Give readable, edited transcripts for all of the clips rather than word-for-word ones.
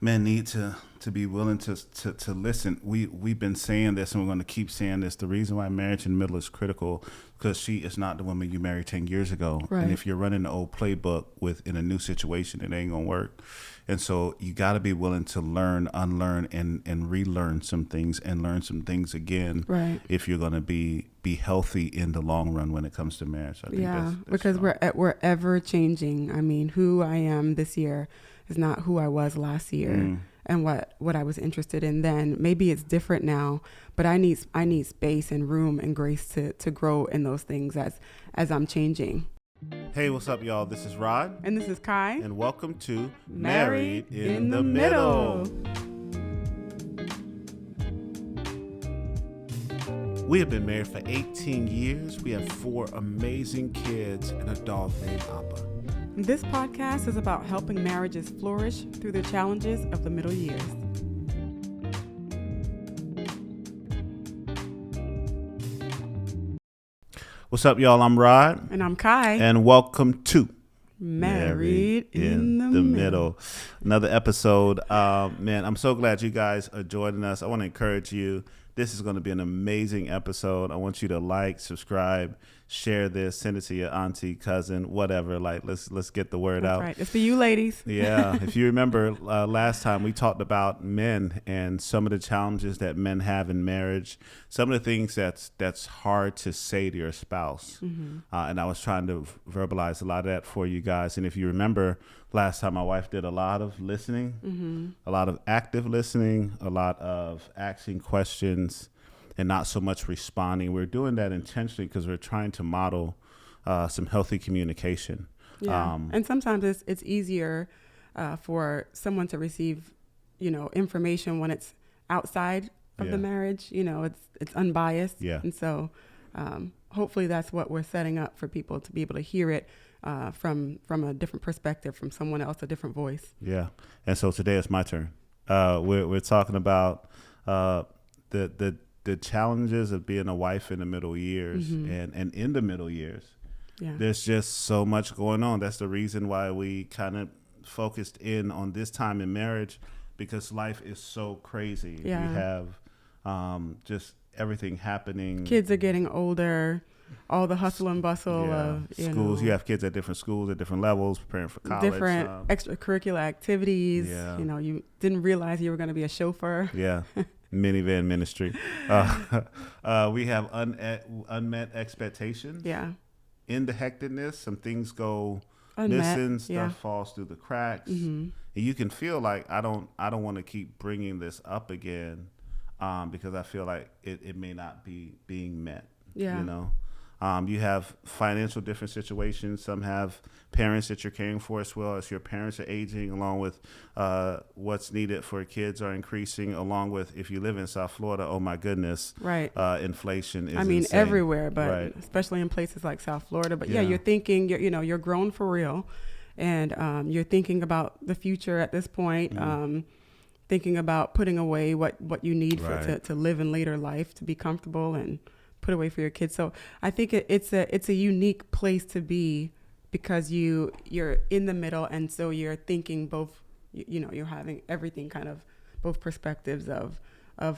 Men need to be willing to listen. We've been saying this, and we're going to keep saying this. The reason why marriage in the middle is critical because she is not the woman you married 10 years ago. Right. And if you're running the old playbook in a new situation, it ain't gonna work. And so you got to be willing to learn, unlearn, and relearn some things and learn some things again. Right. If you're going to be healthy in the long run when it comes to marriage. I think that's because strong. we're ever changing. I mean, who I am this year is not who I was last year, and what I was interested in then. Maybe it's different now, but I need space and room and grace to grow in those things as I'm changing. Hey, what's up, y'all? This is Rod. And this is Kai. And welcome to Married in the Middle. We have been married for 18 years. We have 4 amazing kids and a dog named Appa. This podcast is about helping marriages flourish through the challenges of the middle years. What's up, y'all? I'm Rod. And I'm Kai. And welcome to Married in the Middle. Another episode. Man, I'm so glad you guys are joining us. I want to encourage you. This is going to be an amazing episode. I want you to like, subscribe, share this, send it to your auntie, cousin, whatever. Like, let's get the word That's out. right. It's for you ladies. Yeah. If you remember last time we talked about men and some of the challenges that men have in marriage, some of the things that's hard to say to your spouse. And I was trying to verbalize a lot of that for you guys. And if you remember last time, my wife did a lot of listening, a lot of active listening, a lot of asking questions, and not so much responding. We're doing that intentionally because we're trying to model some healthy communication. Yeah. And sometimes it's easier for someone to receive, information when it's outside of the marriage. It's unbiased. Yeah. And so hopefully that's what we're setting up for people to be able to hear it from a different perspective, from someone else, a different voice. Yeah. And so today it's my turn. We're talking about the challenges of being a wife in the middle years and in the middle years. Yeah. There's just so much going on. That's the reason why we kind of focused in on this time in marriage, because life is so crazy. Yeah. We have just everything happening. Kids are getting older, all the hustle and bustle of schools. You have kids at different schools at different levels, preparing for college. Different extracurricular activities. Yeah. You didn't realize you were going to be a chauffeur. Yeah. Minivan ministry. We have unmet expectations. Yeah. In the hecticness, some things go Unmet, missing, stuff falls through the cracks, and you can feel like I don't want to keep bringing this up again, because I feel like it may not be being met. Yeah. You have financial different situations. Some have parents that you're caring for as well as your parents are aging, along with what's needed for kids are increasing, along with if you live in South Florida, oh my goodness, right. Inflation is insane. Everywhere, but right. especially in places like South Florida. But Yeah. you're thinking, you're grown for real, and you're thinking about the future at this point. Thinking about putting away what you need Right. to live in later life, to be comfortable and put away for your kids. So I think it's a unique place to be, because you're in the middle, and so you're thinking both. You're having everything kind of both perspectives of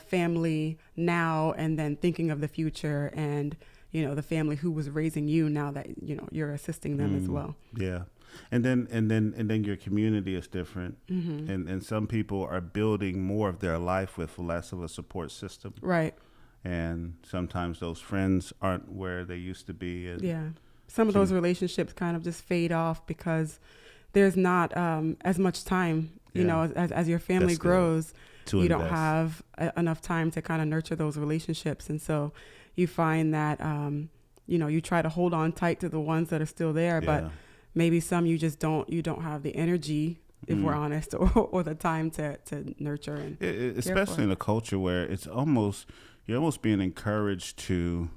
family now, and then thinking of the future, and the family who was raising you now that you're assisting them as well. Yeah. And then your community is different, and some people are building more of their life with less of a support system. Right. And sometimes those friends aren't where they used to be. And yeah. Some of those relationships kind of just fade off because there's not as much time, as your family grows, you don't have enough time to kind of nurture those relationships. And so you find that, you try to hold on tight to the ones that are still there, but maybe some you don't have the energy, if we're honest, or the time to nurture and especially in a culture where you're almost being encouraged to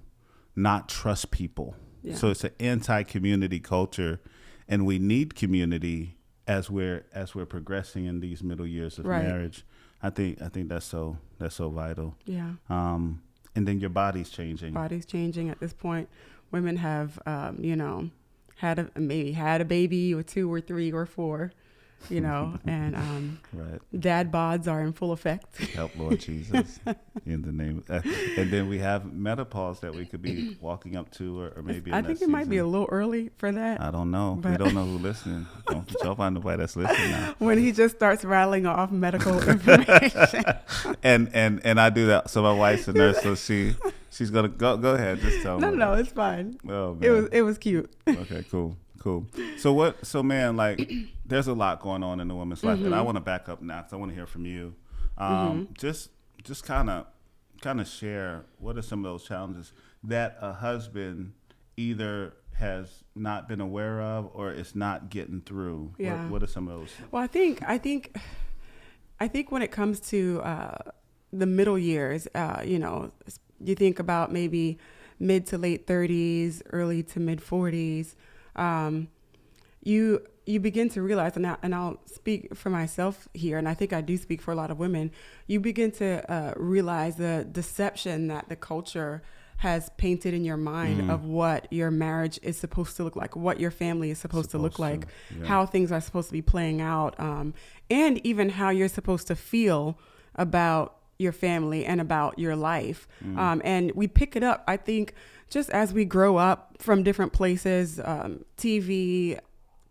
not trust people. Yeah. So it's an anti-community culture, and we need community as we're progressing in these middle years of marriage. I think that's so vital. Yeah. And then your body's changing. Body's changing at this point. Women have had a baby or 2 or 3 or 4. and right. dad bods are in full effect. Help, Lord Jesus, in the name. And then we have menopause that we could be walking up to, or maybe I think it might be a little early for that. I don't know. We don't know who's listening. Don't find nobody that's listening now. When he just starts rattling off medical information. and I do that. So my wife's a nurse, so she's gonna go ahead. Just tell me. No, it's fine. Oh, man. It was cute. Okay, cool. So man, like, there's a lot going on in the woman's life, and I want to back up now because I want to hear from you. Just kind of share what are some of those challenges that a husband either has not been aware of or is not getting through. Yeah. What are some of those? Well, I think when it comes to the middle years, you think about maybe mid to late 30s, early to mid 40s. You begin to realize, and I'll speak for myself here, and I think I do speak for a lot of women, you begin to realize the deception that the culture has painted in your mind of what your marriage is supposed to look like, what your family is supposed to look like, how things are supposed to be playing out, and even how you're supposed to feel about your family and about your life. And we pick it up, I think, just as we grow up from different places, TV,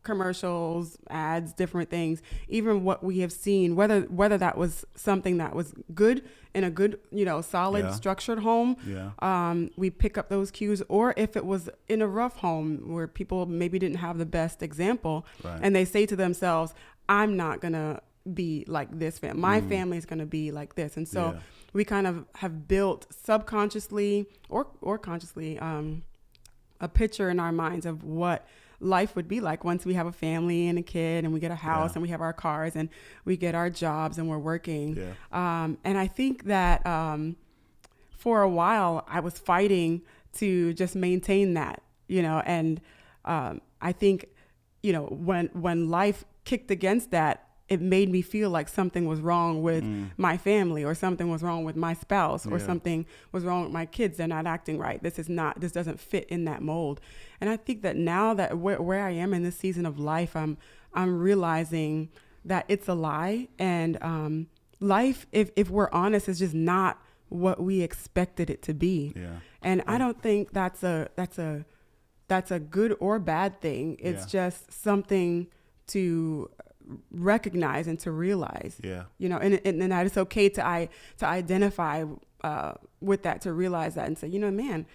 commercials, ads, different things, even what we have seen, whether that was something that was good in a good, solid, structured home, we pick up those cues, or if it was in a rough home where people maybe didn't have the best example, and they say to themselves, I'm not going to be like this family. My family is going to be like this. And so we kind of have built subconsciously or consciously a picture in our minds of what life would be like once we have a family and a kid and we get a house and we have our cars and we get our jobs and we're working. And I think that for a while I was fighting to just maintain that, and I think, when life kicked against that, it made me feel like something was wrong with my family, or something was wrong with my spouse, or something was wrong with my kids. They're not acting right. This doesn't fit in that mold. And I think that now that where I am in this season of life, I'm realizing that it's a lie. And life, if we're honest, is just not what we expected it to be. And I don't think that's a good or bad thing. It's just something to recognize and to realize, and that it's okay to identify with that, to realize that and say, man,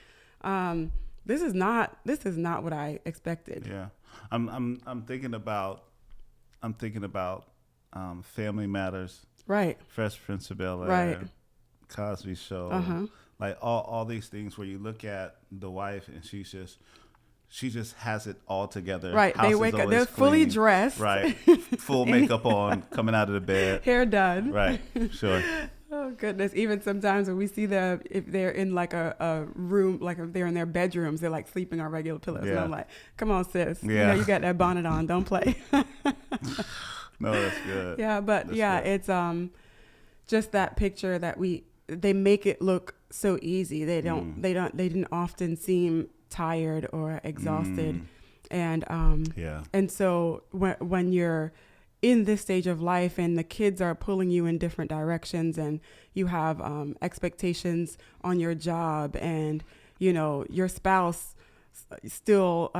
this is not what I expected. I'm thinking about Family Matters, right? Fresh Prince of Bel-Air, right? Cosby Show, like all these things where you look at the wife and she just has it all together. Right. They wake up, they're fully dressed. Right. Full makeup on, coming out of the bed. Hair done. Right. Sure. Oh, goodness. Even sometimes when we see them, if they're in like a room, like if they're in their bedrooms, they're like sleeping on regular pillows. And I'm like, come on, sis. Yeah. You got that bonnet on. Don't play. No, that's good. Yeah. But that's good. It's just that picture that they make it look so easy. They didn't often seem tired or exhausted. And and so when you're in this stage of life and the kids are pulling you in different directions, and you have expectations on your job, and your spouse still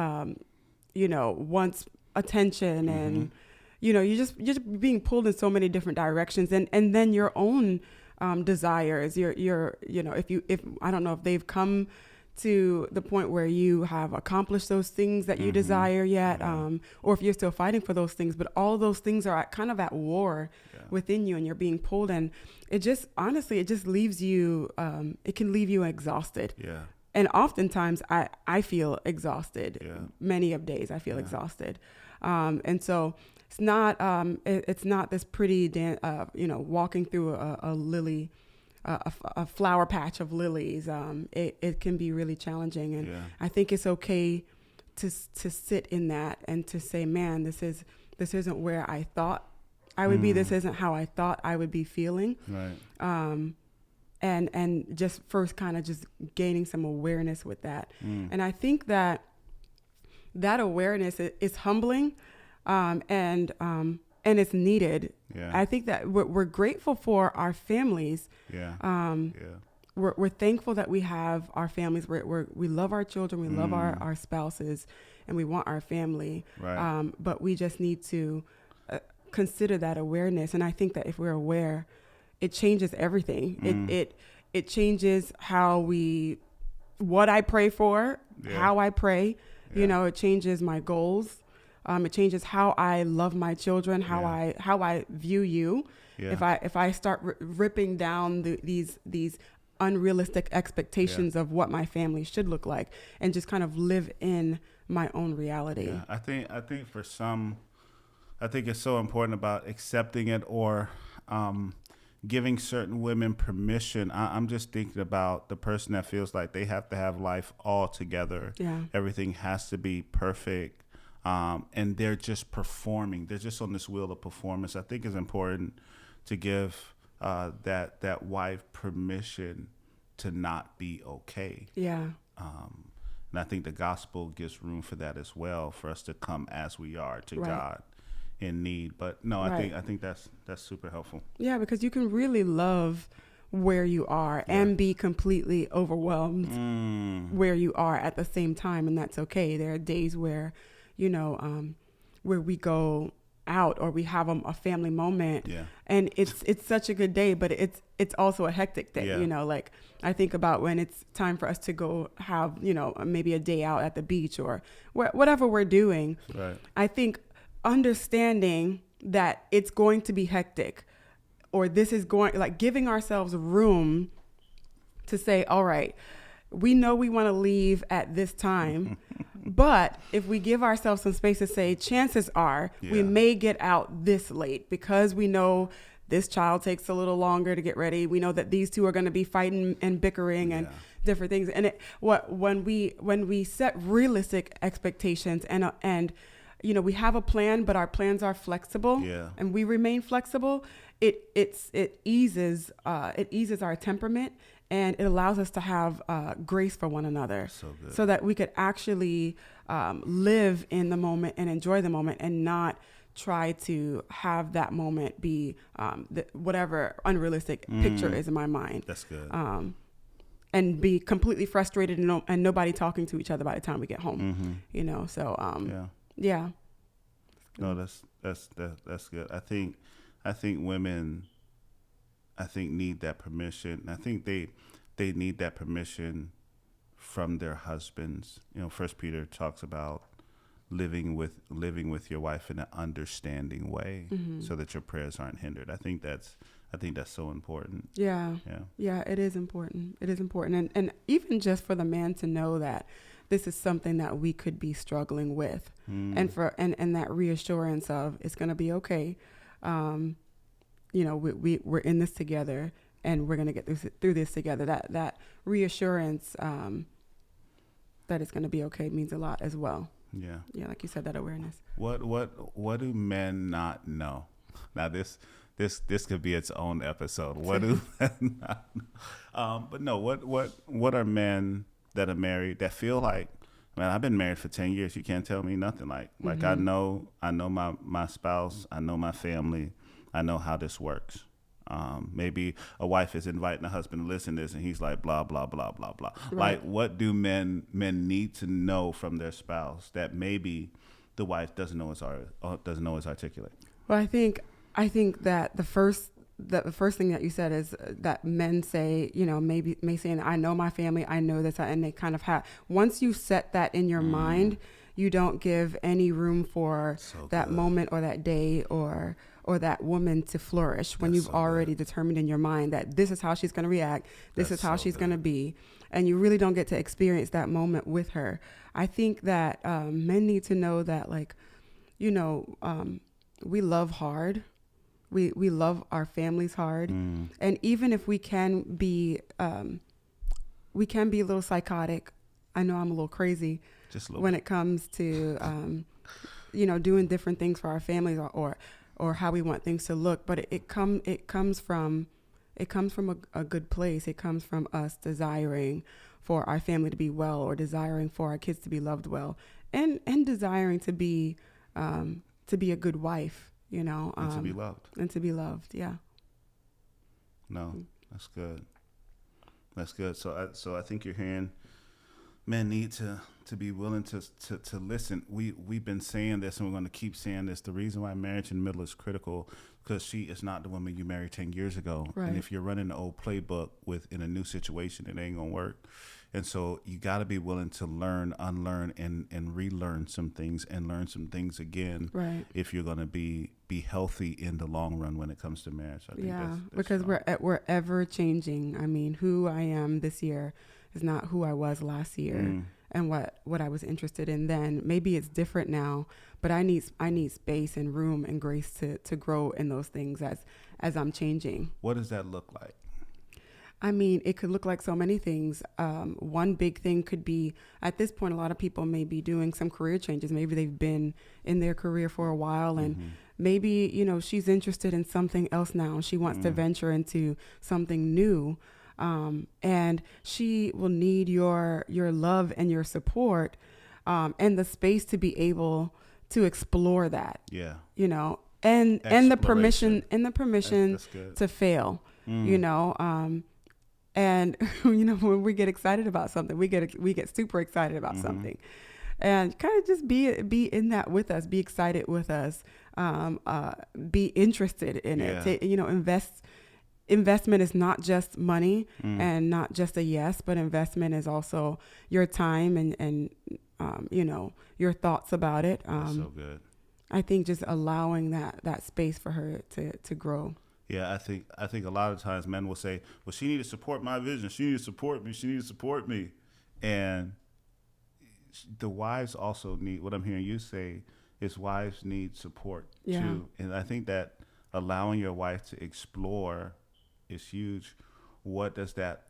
wants attention, and you're just being pulled in so many different directions, and then your own desires, if I don't know if they've come to the point where you have accomplished those things that you desire yet, or if you're still fighting for those things, but all those things are kind of at war within you, and you're being pulled, and it just leaves you, it can leave you exhausted. And oftentimes I feel exhausted. Many of days I feel exhausted. And so it's not this pretty, walking through a lily, a flower patch of lilies. It can be really challenging, and I think it's okay to sit in that and to say, man, this isn't where I thought I would be. This isn't how I thought I would be feeling. Right. And just first kind of just gaining some awareness with that. And I think that awareness is humbling, and and it's needed. Yeah. I think that we're grateful for our families. Yeah. We're thankful that we have our families. We love our children. We love our spouses, and we want our family. Right. But we just need to consider that awareness. And I think that if we're aware, it changes everything. It changes what I pray for, how I pray. Yeah. It changes my goals. It changes how I love my children, how I view you. Yeah. If I start ripping down these unrealistic expectations of what my family should look like, and just kind of live in my own reality. Yeah. I think for some, I think it's so important about accepting it or giving certain women permission. I'm just thinking about the person that feels like they have to have life all together. Yeah. Everything has to be perfect. And they're just performing. They're just on this wheel of performance. I think it's important to give that wife permission to not be okay. Yeah. And I think the gospel gives room for that as well, for us to come as we are to God in need. But no, I think that's super helpful. Yeah, because you can really love where you are and be completely overwhelmed where you are at the same time, and that's okay. There are days where where we go out or we have a family moment, and it's such a good day, but it's also a hectic day. Like I think about when it's time for us to go have maybe a day out at the beach or whatever we're doing. Right. I think understanding that it's going to be hectic, or this is going, like giving ourselves room to say, all right, we know we want to leave at this time, but if we give ourselves some space to say, chances are we may get out this late because we know this child takes a little longer to get ready. We know that these two are going to be fighting and bickering and different things. And when we set realistic expectations and we have a plan, but our plans are flexible and we remain flexible, it eases our temperament. And it allows us to have grace for one another, so that we could actually live in the moment and enjoy the moment, and not try to have that moment be whatever unrealistic picture is in my mind. That's good. And be completely frustrated and nobody talking to each other by the time we get home. Yeah. No, that's good. I think women, need that permission. I think they need that permission from their husbands. First Peter talks about living with your wife in an understanding way, so that your prayers aren't hindered. I think that's so important. Yeah, it is important. It is important, and even just for the man to know that this is something that we could be struggling with, and that reassurance of it's going to be okay. We're in this together, and we're going to get through this together. That reassurance that it's going to be okay means a lot as well. Yeah, like you said, that awareness. What do men not know? Now this could be its own episode. What do men not know? But no, what are men that are married that feel like, man, I've been married for 10 years. You can't tell me nothing. Like I know my spouse. I know my family. I know how this works. Maybe a wife is inviting a husband to listen to this, and he's like, blah, blah, blah, blah, blah. Right. Like, what do men need to know from their spouse that maybe the wife doesn't know is articulate? Well, I think that the first thing that you said is that men say, may say, I know my family, I know this, and they kind of have, once you set that in your mind, you don't give any room for that moment or that day or that woman to flourish when you've already determined in your mind that this is how she's going to react. This is how she's going to be. And you really don't get to experience that moment with her. I think that men need to know that, we love hard. We love our families hard. And even if we can be a little psychotic, I know I'm a little crazy when it comes to, doing different things for our families or how we want things to look. But it comes from a good place. It comes from us desiring for our family to be well, or desiring for our kids to be loved well, and desiring to be a good wife, you know. And to be loved. And to be loved, yeah. No, that's good. That's good. So I think you're hearing men need to be willing to listen. We've been saying this, and we're going to keep saying this. The reason why marriage in the middle is critical, because she is not the woman you married 10 years ago. Right. And if you're running the old playbook in a new situation, it ain't going to work. And so you got to be willing to learn, unlearn, and relearn some things and learn some things again. Right. If you're going to be healthy in the long run when it comes to marriage. I think that's because strong. we're ever changing. I mean, who I am this year is not who I was last year, and what I was interested in then. Maybe it's different now, but I need space and room and grace to grow in those things as I'm changing. What does that look like? I mean, it could look like so many things. One big thing could be, at this point, a lot of people may be doing some career changes. Maybe they've been in their career for a while, and maybe, you know, she's interested in something else now. She wants to venture into something new. And she will need your love and your support, and the space to be able to explore that. Yeah. You know, and the permission that's to fail. You know, and you know, when we get excited about something, we get super excited about something, and kind of just be in that with us, be excited with us, be interested in it. You know, investment is not just money and not just a yes, but investment is also your time and you know, your thoughts about it. That's so good. I think just allowing that space for her to grow. Yeah, I think a lot of times men will say, well, she needs to support my vision. She needs to support me. She needs to support me. And the wives also need, what I'm hearing you say is wives need support too. And I think that allowing your wife to explore is huge. What does that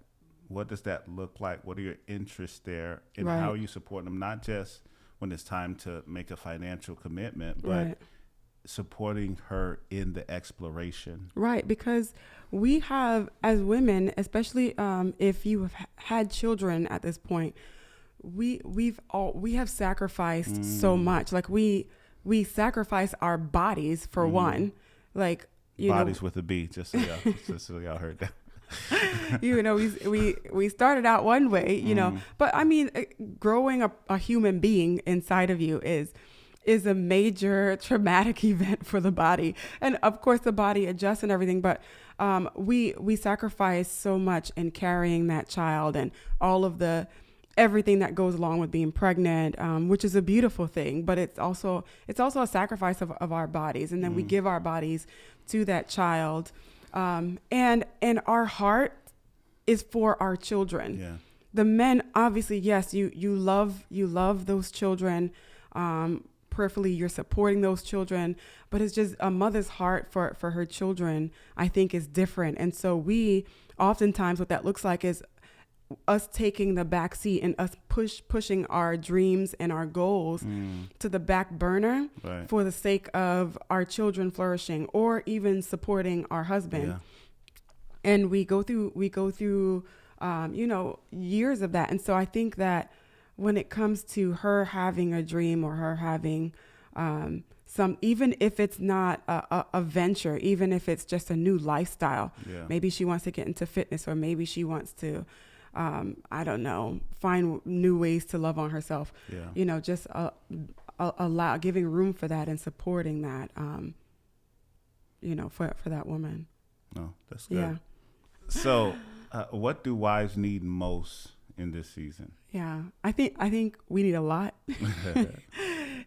look like? What are your interests there? And how are you supporting them? Not just when it's time to make a financial commitment, but supporting her in the exploration. Right, because we have, as women, especially if you have had children at this point, we have sacrificed so much. Like we sacrifice our bodies for one, like bodies with a B, just so y'all heard that. You know, we started out one way, you know, but I mean, growing a human being inside of you is a major traumatic event for the body. And of course the body adjusts and everything, but we sacrifice so much in carrying that child and all of everything that goes along with being pregnant, which is a beautiful thing, but it's also a sacrifice of our bodies. And then we give our bodies to that child. And our heart is for our children. Yeah. The men, obviously, yes, you love those children. Peripherally, you're supporting those children, but it's just a mother's heart for her children, I think, is different. And so we oftentimes, what that looks like is us taking the back seat and us pushing our dreams and our goals to the back burner for the sake of our children flourishing or even supporting our husband. Yeah. And we go through you know, years of that. And so I think that when it comes to her having a dream or her having even if it's not a venture, even if it's just a new lifestyle, maybe she wants to get into fitness, or maybe she wants to, I don't know, find new ways to love on herself. Yeah. You know, just giving room for that and supporting that, you know, for that woman. Oh, that's good. Yeah. So, what do wives need most in this season? Yeah, I think we need a lot.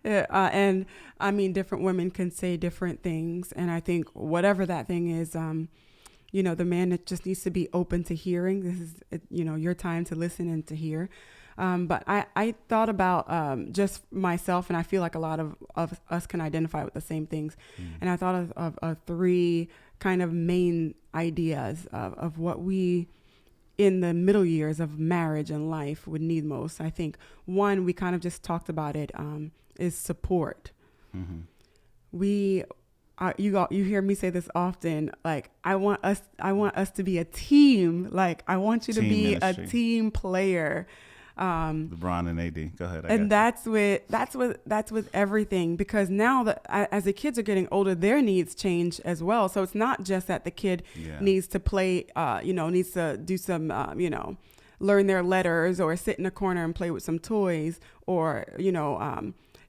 And I mean, different women can say different things. And I think whatever that thing is, you know, the man just needs to be open to hearing. This is, you know, your time to listen and to hear. But I thought about just myself, and I feel like a lot of us can identify with the same things. And I thought of three kind of main ideas of what we in the middle years of marriage and life would need most. I think one, we kind of just talked about it, is support. You hear me say this often, like, I want us to be a team. Like, I want you to be a team player. LeBron and AD. Go ahead. And that's with everything, because now that as the kids are getting older, their needs change as well. So it's not just that the kid needs to play, needs to do some, learn their letters or sit in a corner and play with some toys, or,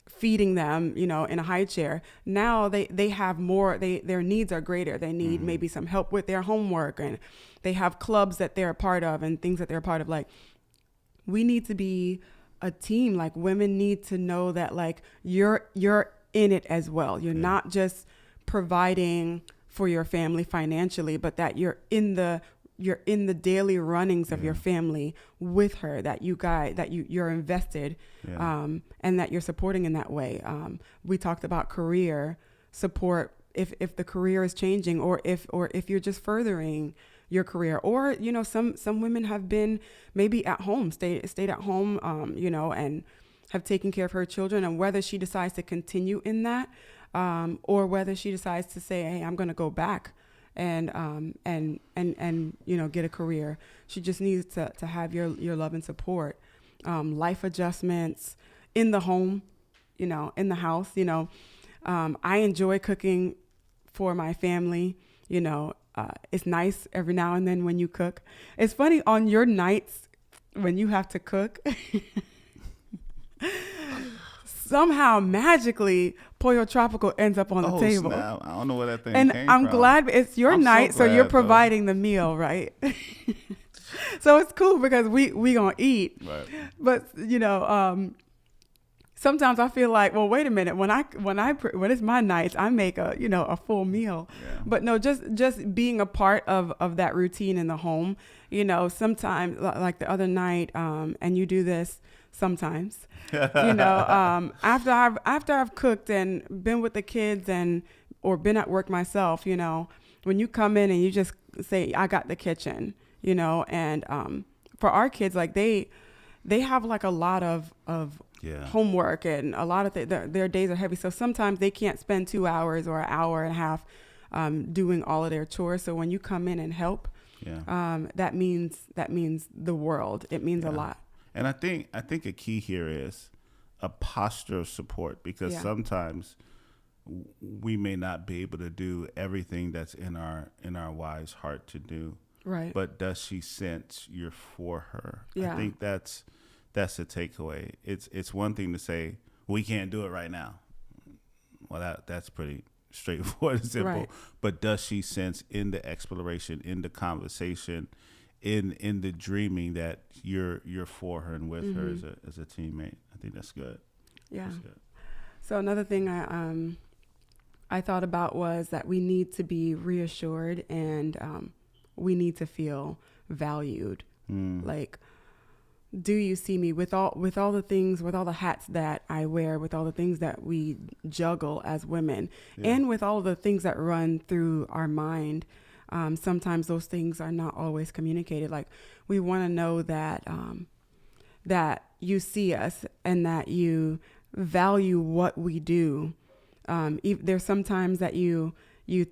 feeding them, in a high chair. Now they have more, their needs are greater. They need maybe some help with their homework, and they have clubs that they're a part of and things that they're a part of. Like, we need to be a team. Like, women need to know that, like, you're in it as well. You're not just providing for your family financially, but that you're in the daily runnings of your family with her, that you're invested, and that you're supporting in that way. We talked about career support, if the career is changing, or if you're just furthering your career, or some women have been maybe at home, stayed at home, and have taken care of her children, and whether she decides to continue in that, or whether she decides to say, hey, I'm going to go back and get a career. She just needs to have your love and support, life adjustments in the home, in the house. I enjoy cooking for my family. It's nice every now and then when you cook. It's funny, on your nights when you have to cook, somehow magically Pollo Tropical ends up on the table. Snap. I don't know where that thing and came I'm from. glad it's your night, so you're providing the meal, right? So it's cool because we gonna eat. Right. But sometimes I feel like, well, wait a minute. When it's my nights, I make a full meal. Yeah. But no, just being a part of that routine in the home. Sometimes, like the other night, and you do this sometimes. After I've cooked and been with the kids or been at work myself, when you come in and you just say, I got the kitchen, and for our kids, like they have like a lot of homework, and a lot of their days are heavy. So sometimes they can't spend 2 hours or an hour and a half doing all of their chores. So when you come in and help, that means the world. It means a lot. And I think a key here is a posture of support, because sometimes we may not be able to do everything that's in our wife's heart to do. Right. But does she sense you're for her? Yeah. I think that's the takeaway. It's one thing to say, we can't do it right now. Well, that's pretty straightforward and simple. Right. But does she sense in the exploration, in the conversation, in the dreaming, that you're for her and with her as a teammate? I think that's good. Yeah. That's good. So another thing I thought about was that we need to be reassured, and we need to feel valued. Like, do you see me with all the things, with all the hats that I wear, with all the things that we juggle as women, and with all the things that run through our mind? Sometimes those things are not always communicated. Like, we want to know that that you see us and that you value what we do. There's sometimes that you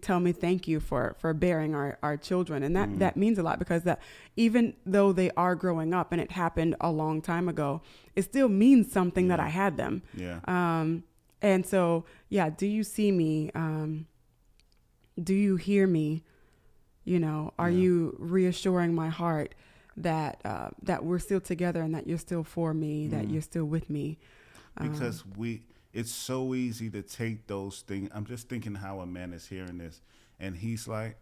tell me thank you for bearing our children, and that means a lot, because that even though they are growing up and it happened a long time ago, it still means something that I had them. And so do you see me? Do you hear me? Are you reassuring my heart that we're still together, and that you're still for me, that you're still with me? Because it's so easy to take those things. I'm just thinking how a man is hearing this, and he's like,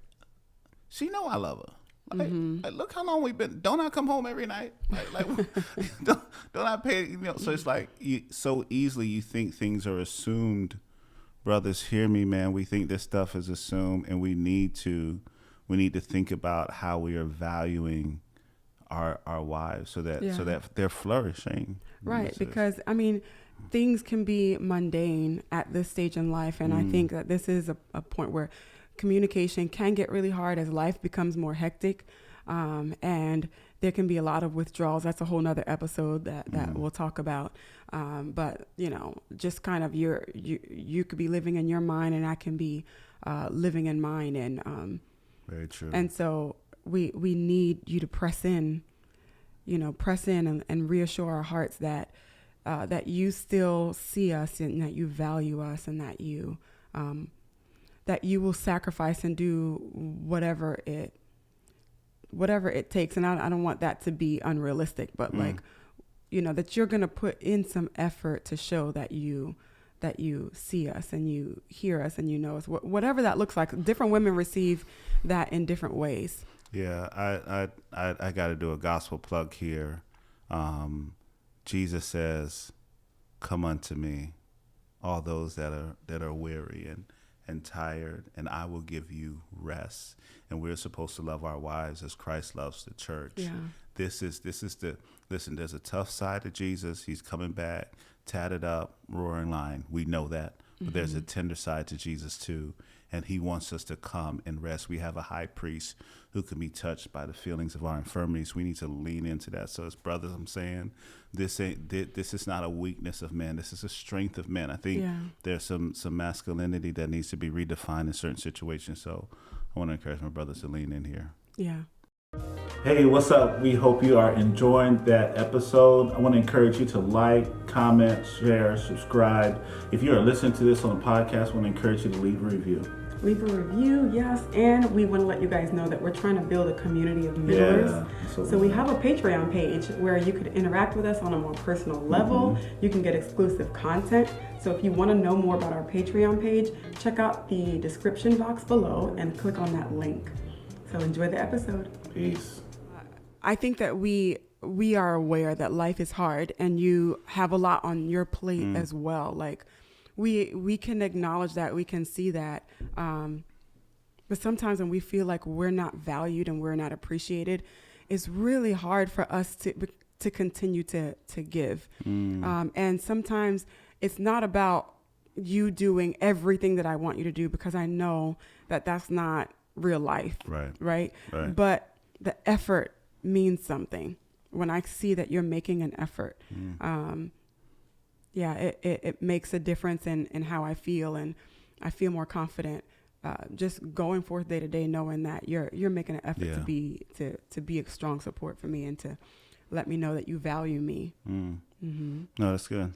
she know I love her. Like, look how long we've been. Don't I come home every night? Like don't I pay? So it's like so easily you think things are assumed. Brothers, hear me, man. We think this stuff is assumed, and we need to think about how we are valuing our wives, so that they're flourishing. Right, because things can be mundane at this stage in life, and I think that this is a point where communication can get really hard as life becomes more hectic, and there can be a lot of withdrawals. That's a whole nother episode that we'll talk about. But just kind of you could be living in your mind, and I can be living in mine, and very true. And so we need you to press in, press in and reassure our hearts that you still see us and that you value us and that you will sacrifice and do whatever it takes. And I don't want that to be unrealistic, but that you're going to put in some effort to show that you see us and you hear us and you know us, whatever that looks like. Different women receive that in different ways. Yeah, I got to do a gospel plug here. Jesus says, "Come unto me, all those that are weary and tired, and I will give you rest." And we're supposed to love our wives as Christ loves the church. Yeah. Listen, there's a tough side to Jesus. He's coming back, tatted up, roaring lion. We know that. But there's a tender side to Jesus too. And he wants us to come and rest. We have a high priest who can be touched by the feelings of our infirmities. We need to lean into that. So as brothers, I'm saying this is not a weakness of men. This is a strength of men. I think there's some masculinity that needs to be redefined in certain situations. So I want to encourage my brothers to lean in here. Yeah. Hey, what's up? We hope you are enjoying that episode. I want to encourage you to like, comment, share, subscribe. If you are listening to this on the podcast, I want to encourage you to leave a review. Leave a review, yes. And we want to let you guys know that we're trying to build a community of members. Yeah, so we have a Patreon page where you could interact with us on a more personal level. You can get exclusive content. So if you want to know more about our Patreon page, check out the description box below and click on that link. So enjoy the episode. Peace. I think that we are aware that life is hard and you have a lot on your plate as well. Like we can acknowledge that, we can see that. But sometimes when we feel like we're not valued and we're not appreciated, it's really hard for us to continue to give. And sometimes it's not about you doing everything that I want you to do, because I know that that's not real life. Right. But the effort means something when I see that you're making an effort. It makes a difference in how I feel, and I feel more confident just going forth day to day, knowing that you're making an effort to be a strong support for me and to let me know that you value me. No, that's good.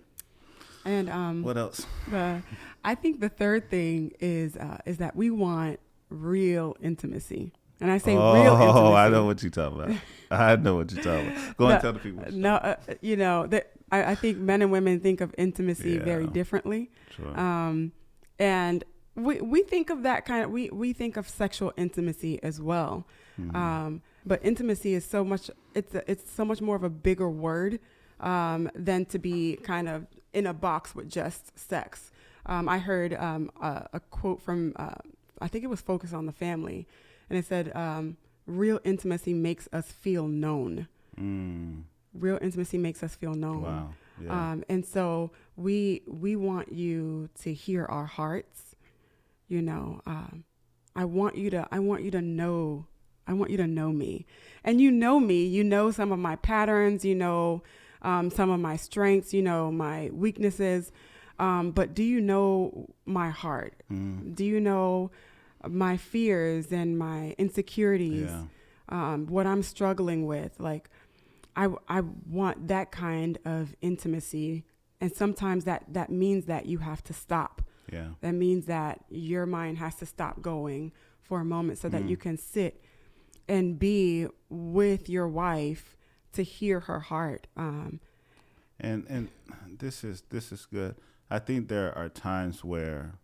And what else? I think the third thing is that we want real intimacy. And I say real intimacy. Oh, I know what you're talking about. I know what you're talking about. Go and tell the people. I think men and women think of intimacy very differently. Sure. And we think of that kind of, we think of sexual intimacy as well. But intimacy is so much, it's so much more of a bigger word than to be kind of in a box with just sex. I heard a quote from, I think it was Focus on the Family, and it said, real intimacy makes us feel known. Real intimacy makes us feel known. Wow. Yeah. And so we want you to hear our hearts. I want you to know me, and me. You know some of my patterns. Some of my strengths. My weaknesses. But do you know my heart? Do you know my fears and my insecurities? What I'm struggling with? Like, I want that kind of intimacy. And sometimes that means that you have to stop. Yeah. That means that your mind has to stop going for a moment so that you can sit and be with your wife to hear her heart. And this is good. I think there are times where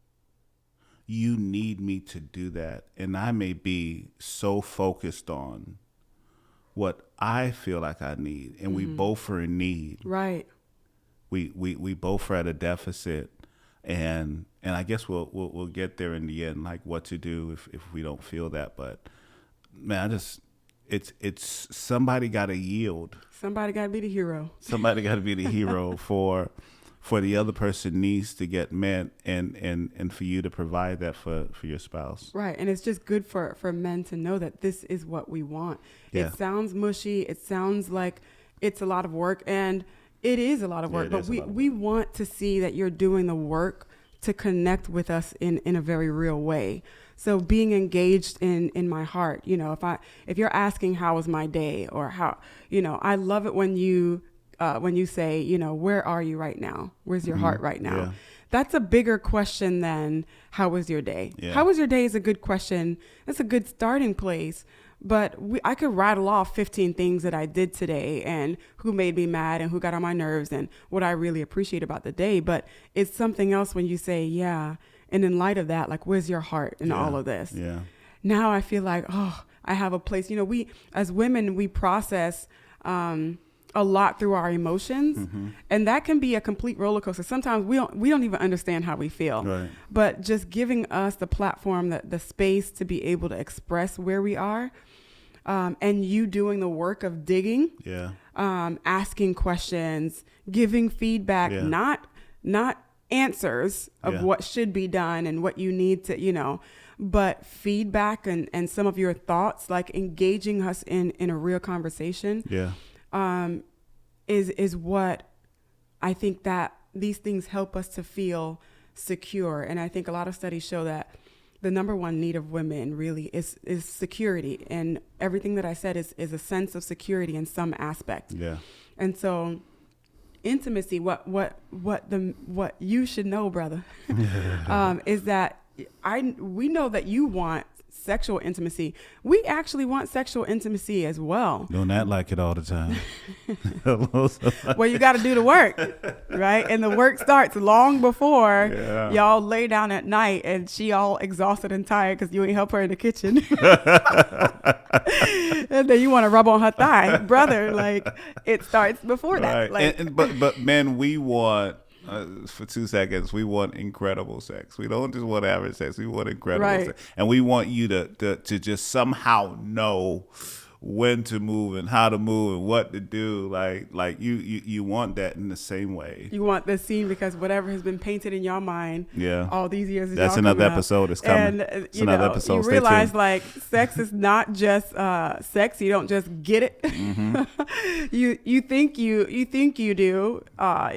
you need me to do that, and I may be so focused on what I feel like I need, and we both are in need. Right. We both are at a deficit, and I guess we'll get there in the end, like what to do if we don't feel that. But man, it's somebody got to yield. Somebody got to be the hero. Somebody got to be the hero for the other person needs to get met, and for you to provide that for your spouse. Right. And it's just good for men to know that this is what we want. Yeah. It sounds mushy. It sounds like it's a lot of work, and it is a lot of work, but we want to see that you're doing the work to connect with us in a very real way. So being engaged in my heart, you know, if you're asking how was my day, or how, you know, I love it when you say, you know, where are you right now? Where's your heart right now? Yeah. That's a bigger question than how was your day? Yeah. How was your day is a good question. That's a good starting place. But I could rattle off 15 things that I did today and who made me mad and who got on my nerves and what I really appreciate about the day. But it's something else when you say, yeah. And in light of that, like, where's your heart in all of this? Yeah. Now I feel like, oh, I have a place. You know, we as women, we process a lot through our emotions, and that can be a complete roller coaster. Sometimes we don't even understand how we feel. Right. But just giving us the platform, the space to be able to express where we are, and you doing the work of digging, asking questions, giving feedback, not answers of what should be done and what you need to, you know, but feedback and some of your thoughts, like engaging us in a real conversation. Is what I think that these things help us to feel secure. And I think a lot of studies show that the number one need of women really is security. And everything that I said is a sense of security in some aspect. Yeah. And so intimacy, what you should know, brother, is that we know that you want sexual intimacy. We actually want sexual intimacy as well. Don't act like it all the time. Well, you got to do the work, right? And the work starts long before y'all lay down at night and she all exhausted and tired because you ain't help her in the kitchen. And then you want to rub on her thigh. Brother, like, it starts before that. Like, but men, we want, for 2 seconds, we want incredible sex. We don't just want average sex. We want incredible sex. And we want you to just somehow know when to move and how to move and what to do. Like you want that in the same way. You want the scene because whatever has been painted in your mind all these years. That's another episode that's coming. And you realize, like, sex is not just sex. You don't just get it. You think you do.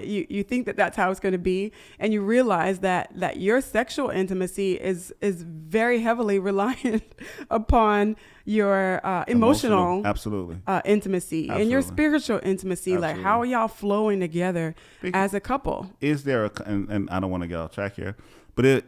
You think that that's how it's going to be, and you realize that your sexual intimacy is very heavily reliant upon your emotional absolutely intimacy and your spiritual intimacy. Absolutely. Like, how are y'all flowing together as a couple? Is there and I don't want to get off track here, but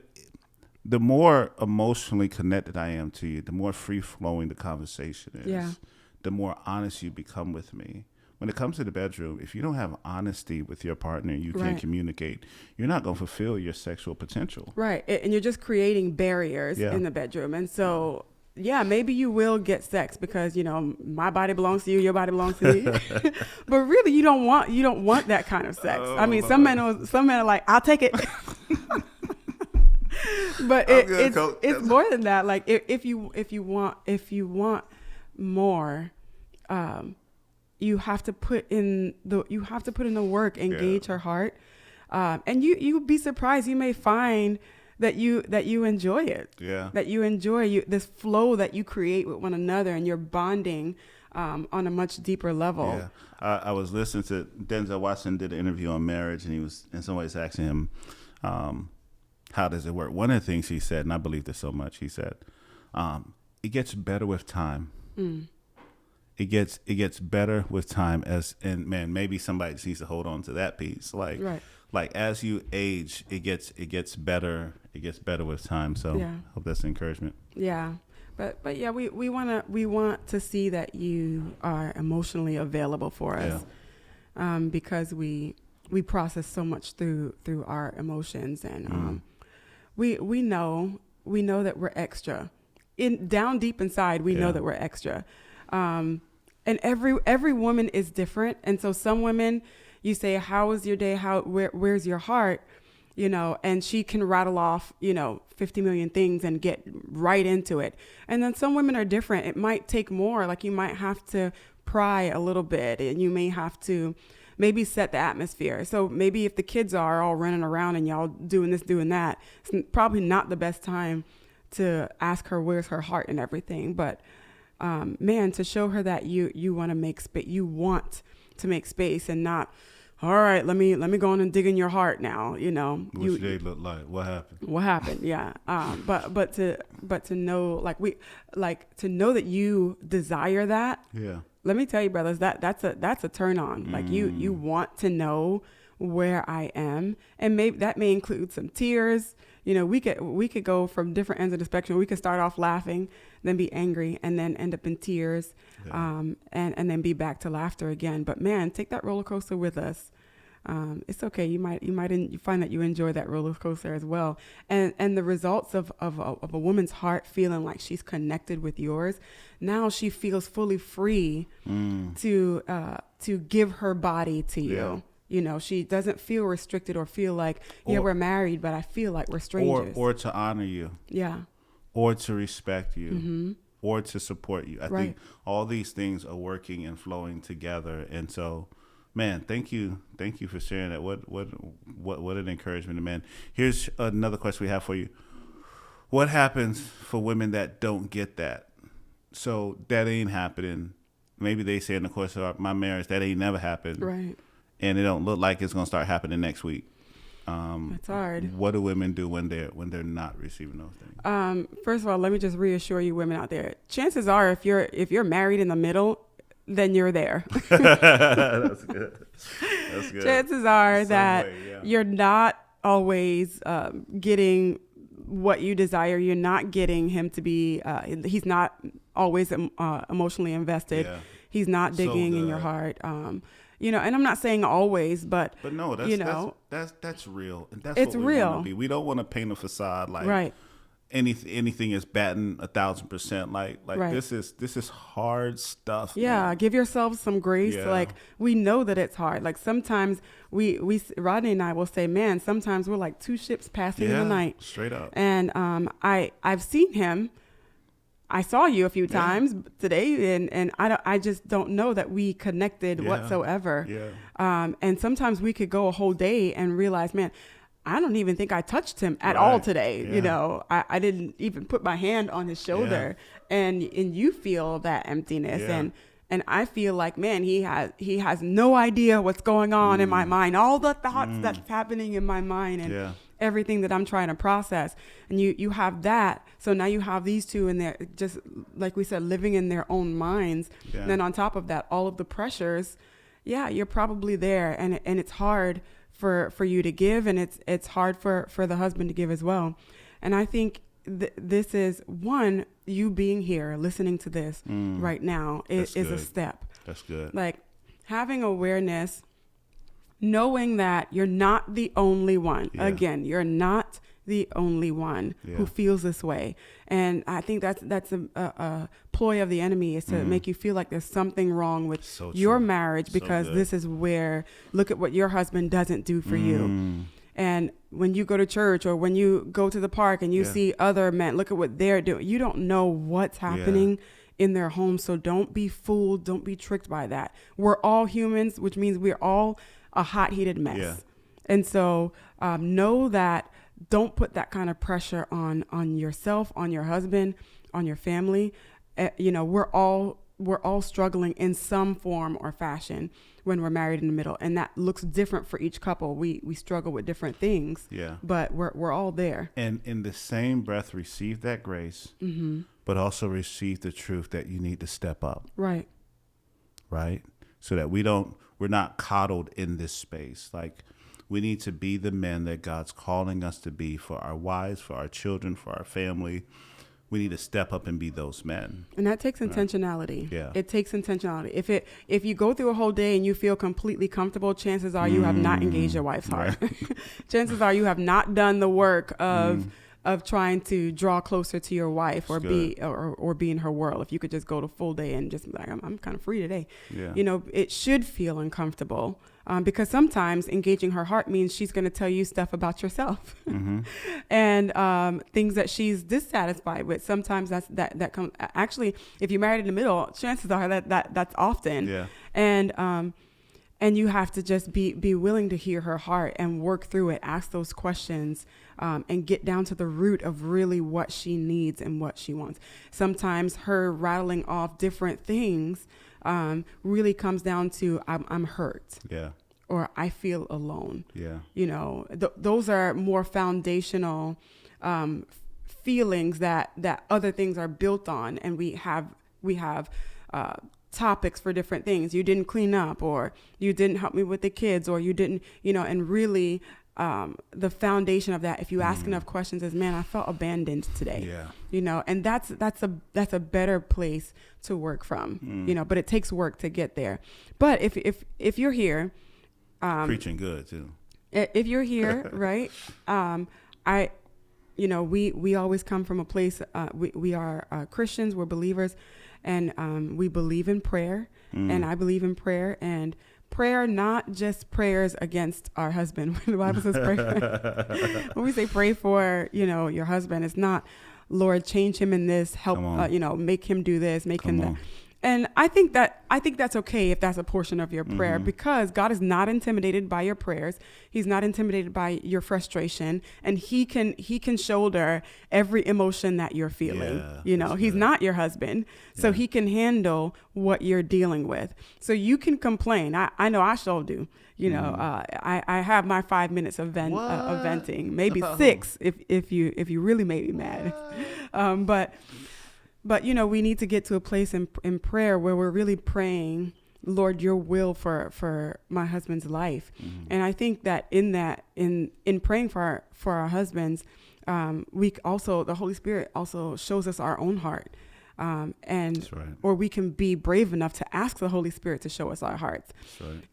the more emotionally connected I am to you, the more free flowing the conversation is, the more honest you become with me. When it comes to the bedroom, if you don't have honesty with your partner, you can't communicate, you're not going to fulfill your sexual potential. Right. And you're just creating barriers in the bedroom. And so maybe you will get sex because, you know, my body belongs to you, your body belongs to me. But really, you don't want that kind of sex. I mean, some men are like, I'll take it. But it's more than that. Like, if you want more, you have to put in the work, engage her heart, and you'd be surprised. You may find that you enjoy it. That you enjoy this flow that you create with one another, and you're bonding on a much deeper level. I was listening to Denzel Washington did an interview on marriage, and he was in some ways asking him, how does it work? One of the things he said, and I believe this so much, he said, it gets better with time. It gets better with time, and man, maybe somebody just needs to hold on to that piece. Like as you age, it gets better. It gets better with time. So I hope that's an encouragement. Yeah. But yeah, we want to see that you are emotionally available for us, because we process so much through our emotions, and we know that we're extra. Down deep inside, we know that we're extra. And every woman is different, and so some women, you say, how was your day? Where's your heart? You know, and she can rattle off, 50 million things and get right into it. And then some women are different. It might take more. Like, you might have to pry a little bit, and you may have to maybe set the atmosphere. So maybe if the kids are all running around and y'all doing this, doing that, it's probably not the best time to ask her where's her heart and everything. But man, to show her that you want to make space, you want to make space, and not, all right, let me go on and dig in your heart now. You know, what's your day look like? What happened? Yeah. But to know, to know that you desire that. Yeah. Let me tell you, brothers, that's a turn on. Like you want to know where I am, and maybe that may include some tears. You know, we could go from different ends of the spectrum. We could start off laughing, then be angry, and then end up in tears, and then be back to laughter again. But man, take that roller coaster with us. It's okay. You might find that you enjoy that roller coaster as well. And the results of a woman's heart feeling like she's connected with yours. Now she feels fully free to give her body to you. Yeah. You know, she doesn't feel restricted or feel like, we're married, but I feel like we're strangers. Or to honor you. Yeah. Or to respect you. Or to support you. I think all these things are working and flowing together. And so, man, thank you for sharing that. What an encouragement, man. Here's another question we have for you. What happens for women that don't get that? So that ain't happening. Maybe they say in the course of my marriage that ain't never happened. Right. And it don't look like it's gonna start happening next week. It's hard. What do women do when they're not receiving those things? First of all, let me just reassure you, women out there. Chances are, if you're married in the middle, then you're there. That's good. Chances are that you're not always getting what you desire. You're not getting him to be. He's not always emotionally invested. Yeah. He's not digging in your heart. You know, and I'm not saying always, but no, that's that's real, and that's it's what we real. want to be. We don't want to paint a facade like right. anything is batting 1,000%. Like right. this is hard stuff. Yeah, man. Give yourself some grace. Yeah. Like we know that it's hard. Like sometimes we Rodney and I will say, man, sometimes we're like two ships passing in the night. Straight up. And I've seen him. I saw you a few times today, and I just don't know that we connected whatsoever. Yeah. And sometimes we could go a whole day and realize, man, I don't even think I touched him at all today. Yeah. You know, I didn't even put my hand on his shoulder, and you feel that emptiness, and I feel like, man, he has no idea what's going on in my mind, all the thoughts that's happening in my mind, and everything that I'm trying to process. And you have that. So now you have these two in there, just like we said, living in their own minds. Yeah. And then on top of that, all of the pressures, you're probably there. And it's hard for you to give, and it's hard for the husband to give as well. And I think this is one, you being here, listening to this right now is a step. That's good. Like having awareness, knowing that you're not the only one. Yeah. Again, you're not the only one who feels this way. And I think that's a ploy of the enemy, is to make you feel like there's something wrong with your marriage, because this is where, look at what your husband doesn't do for you. And when you go to church or when you go to the park and you see other men, look at what they're doing. You don't know what's happening in their home. So don't be fooled. Don't be tricked by that. We're all humans, which means we're all a hot-heated mess. Yeah. And so know that. Don't put that kind of pressure on yourself, on your husband, on your family. You know, we're all struggling in some form or fashion when we're married in the middle, and that looks different for each couple. We struggle with different things. Yeah. But we're all there. And in the same breath, receive that grace, but also receive the truth that you need to step up. Right. Right. So that we're not coddled in this space. Like, we need to be the men that God's calling us to be for our wives, for our children, for our family. We need to step up and be those men. And that takes intentionality. Yeah. It takes intentionality. If you go through a whole day and you feel completely comfortable, chances are you have not engaged your wife's heart. Right. Chances are you have not done the work of trying to draw closer to your wife or be in her world. If you could just go the full day and just be like, I'm kind of free today. Yeah. You know, it should feel uncomfortable. Because sometimes engaging her heart means she's going to tell you stuff about yourself and things that she's dissatisfied with. Sometimes that comes. Actually, if you're married in the middle, chances are that's often. Yeah. And you have to just be willing to hear her heart and work through it. Ask those questions and get down to the root of really what she needs and what she wants. Sometimes her rattling off different things really comes down to I'm hurt. Yeah. or I feel alone. Yeah. You know, those are more foundational feelings that other things are built on, and we have topics for different things. You didn't clean up, or you didn't help me with the kids, or you didn't, you know, and really the foundation of that, if you ask enough questions, is, man, I felt abandoned today. Yeah. You know, and that's a better place to work from. You know, but it takes work to get there. But if you're here, preaching good too. If you're here, right? We always come from a place. We are Christians. We're believers, and we believe in prayer. And I believe in prayer, and prayer, not just prayers against our husband. When the Bible says pray, when we say pray for, you know, your husband, it's not, Lord, change him in this, help, make him do this, make him that. And I think that's okay if that's a portion of your prayer, because God is not intimidated by your prayers. He's not intimidated by your frustration, and he can shoulder every emotion that you're feeling. Yeah, you know, he's not your husband, so he can handle what you're dealing with. So you can complain. I know I sure do. You know, I have my 5 minutes of venting, maybe 6 if you really made me mad. But, you know, we need to get to a place in prayer where we're really praying, Lord, your will for my husband's life. And I think that in praying for our husbands, the Holy Spirit also shows us our own heart. Or we can be brave enough to ask the Holy Spirit to show us our hearts.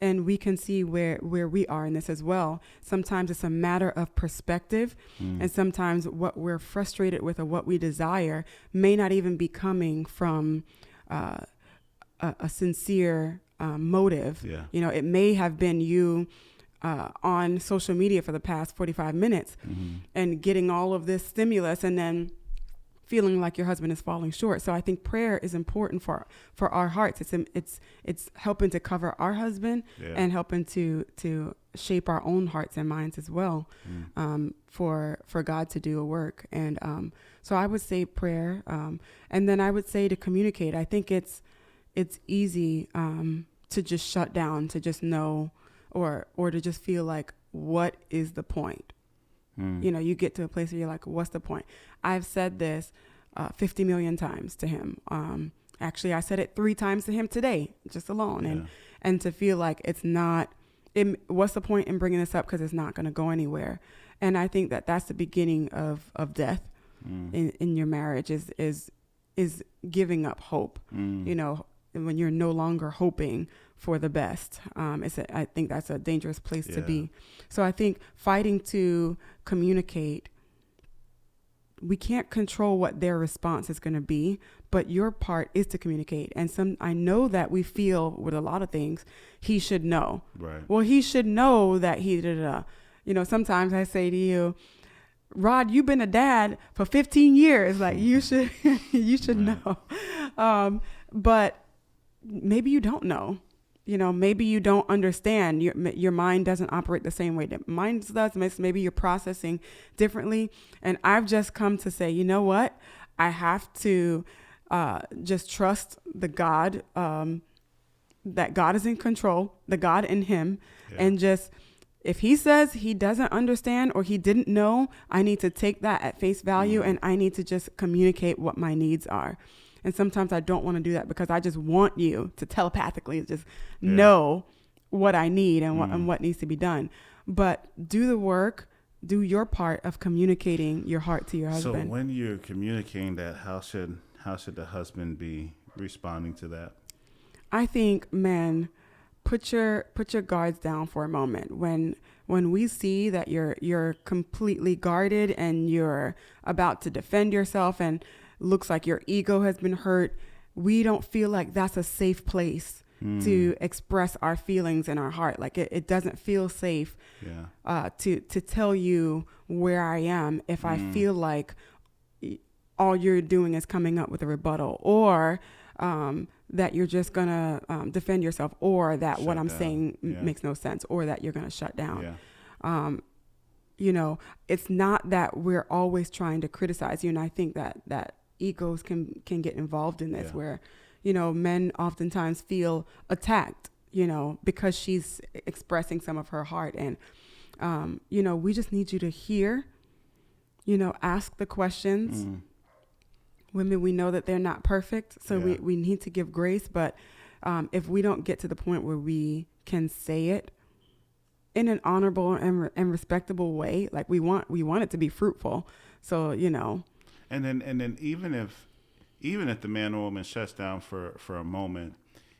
And we can see where we are in this as well. Sometimes it's a matter of perspective, and sometimes what we're frustrated with or what we desire may not even be coming from a sincere motive. You know, it may have been you on social media for the past 45 minutes and getting all of this stimulus, and then feeling like your husband is falling short. So I think prayer is important for our hearts. It's helping to cover our husband and helping to shape our own hearts and minds as well, for God to do a work. And so I would say prayer, and then I would say to communicate. I think it's easy to just shut down, to just know, or to just feel like, what is the point? You know, you get to a place where you're like, what's the point? I've said this 50 million times to him. Actually, I said it 3 times to him today, just alone. And to feel like what's the point in bringing this up? Because it's not going to go anywhere. And I think that that's the beginning of death in your marriage, is giving up hope. You know, when you're no longer hoping for the best. I think that's a dangerous place to be. So I think fighting to communicate, we can't control what their response is going to be, but your part is to communicate. And I know that we feel with a lot of things, he should know. Right. Well, he should know that you know, sometimes I say to you, Rod, you've been a dad for 15 years. Like, you should know. But maybe you don't know. You know, maybe you don't understand. Your mind doesn't operate the same way that mine does. Maybe you're processing differently. And I've just come to say, you know what? I have to just trust the God, that God is in control, the God in him. And just, if he says he doesn't understand or he didn't know, I need to take that at face value, and I need to just communicate what my needs are. And sometimes I don't want to do that because I just want you to telepathically just know what I need and what needs to be done. But do the work, do your part of communicating your heart to your husband. So when you're communicating that, how should the husband be responding to that? I think, men, put your guards down for a moment. When we see that you're completely guarded and you're about to defend yourself and looks like your ego has been hurt, we don't feel like that's a safe place to express our feelings in our heart. Like it doesn't feel safe to tell you where I am if I feel like all you're doing is coming up with a rebuttal, or that you're just gonna defend yourself, or that what I'm saying makes no sense, or that you're gonna shut down. You know, it's not that we're always trying to criticize you, and I think that egos can get involved in this, where, you know, men oftentimes feel attacked, because she's expressing some of her heart. And, we just need you to hear, ask the questions. Women, we know that they're not perfect, so we need to give grace. But if we don't get to the point where we can say it in an honorable and respectable way, like we want it to be fruitful. So, And then even if the man or woman shuts down for a moment,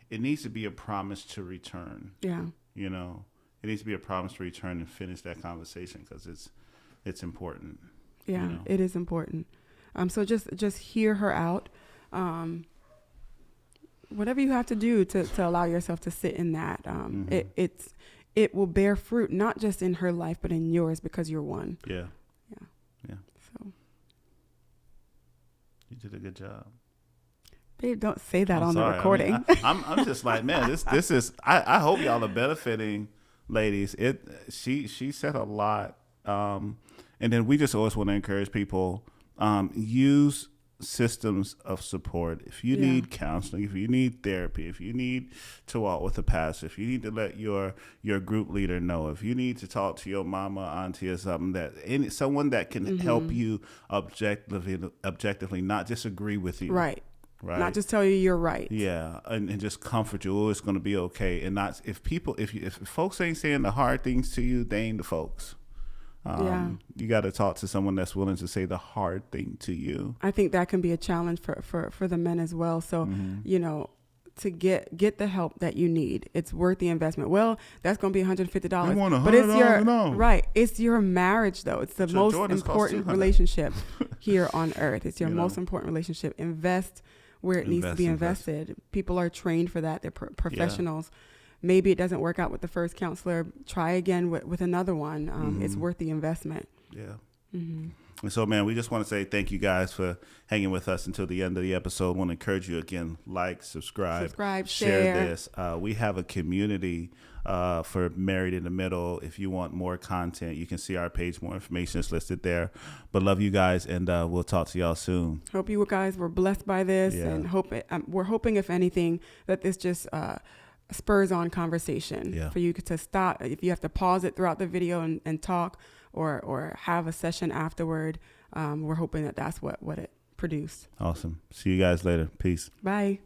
it needs to be a promise to return. Yeah. It needs to be a promise to return and finish that conversation, because it's important. Yeah, it is important. So just hear her out. Whatever you have to do to allow yourself to sit in that. It will bear fruit, not just in her life, but in yours, because you're one. Yeah. Yeah. So you did a good job. Babe, don't say that on sorry. the recording. I'm just like, man, this is. I hope y'all are benefiting, ladies. She said a lot, and then we just always want to encourage people. Use systems of support. If you need counseling, if you need therapy, if you need to walk with a pastor, if you need to let your group leader know, if you need to talk to your mama, auntie, or something, someone that can help you objectively, not just agree with you. Right. Not just tell you you're right. Yeah, and just comfort you. Oh, it's going to be okay. And not if folks ain't saying the hard things to you, they ain't the folks. You got to talk to someone that's willing to say the hard thing to you. I think that can be a challenge for the men as well. So, to get the help that you need, it's worth the investment. Well, that's going to be $150, but it's your marriage though. It's the most important relationship here on earth. It's your most important relationship. Invest where it needs to be invested. People are trained for that. They're professionals. Yeah. Maybe it doesn't work out with the first counselor. Try again with another one. It's worth the investment. Yeah. And so, man, we just want to say thank you guys for hanging with us until the end of the episode. I want to encourage you again, like, subscribe, share this. We have a community for Married in the Middle. If you want more content, you can see our page. More information is listed there. But love you guys, and we'll talk to y'all soon. Hope you guys were blessed by this, and we're hoping, if anything, that this just spurs on conversation for you to stop. If you have to pause it throughout the video and talk or have a session afterward, we're hoping that that's what it produced. Awesome. See you guys later. Peace. Bye.